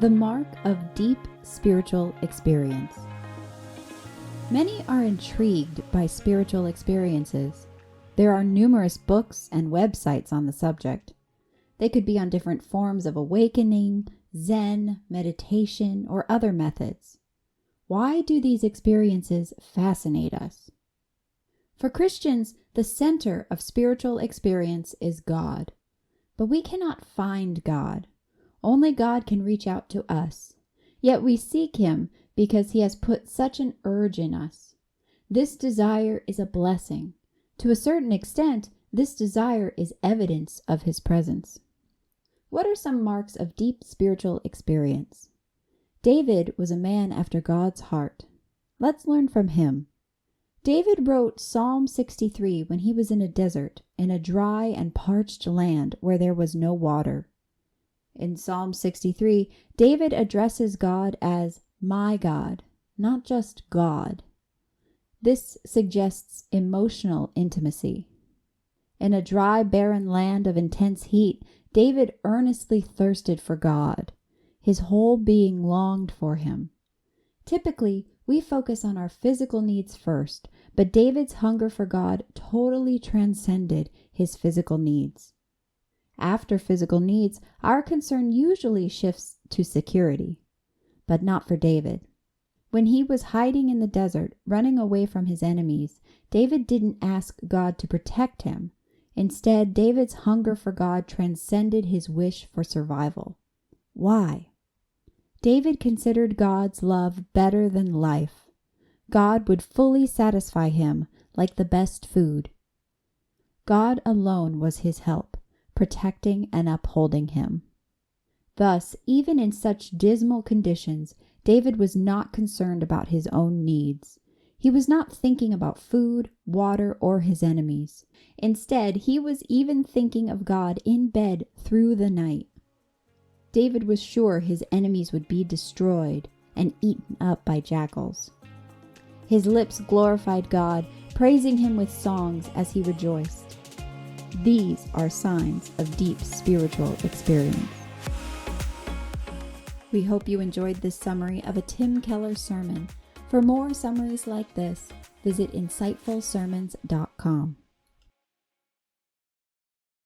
The mark of deep spiritual experience. Many are intrigued by spiritual experiences. There are numerous books and websites on the subject. They could be on different forms of awakening, Zen, meditation, or other methods. Why do these experiences fascinate us? For Christians, the center of spiritual experience is God. But we cannot find God. Only God can reach out to us. Yet we seek Him because He has put such an urge in us. This desire is a blessing. To a certain extent, this desire is evidence of His presence. What are some marks of deep spiritual experience? David was a man after God's heart. Let's learn from him. David wrote Psalm 63 when he was in a desert, in a dry and parched land where there was no water. In Psalm 63, David addresses God as my God, not just God. This suggests emotional intimacy. In a dry, barren land of intense heat, David earnestly thirsted for God. His whole being longed for Him. Typically, we focus on our physical needs first, but David's hunger for God totally transcended his physical needs. After physical needs, our concern usually shifts to security, but not for David. When he was hiding in the desert, running away from his enemies, David didn't ask God to protect him. Instead, David's hunger for God transcended his wish for survival. Why? David considered God's love better than life. God would fully satisfy him like the best food. God alone was his help, protecting and upholding him. Thus, even in such dismal conditions, David was not concerned about his own needs. He was not thinking about food, water, or his enemies. Instead, he was even thinking of God in bed through the night. David was sure his enemies would be destroyed and eaten up by jackals. His lips glorified God, praising Him with songs as he rejoiced. These are signs of deep spiritual experience. We hope you enjoyed this summary of a Tim Keller sermon. For more summaries like this, visit insightfulsermons.com.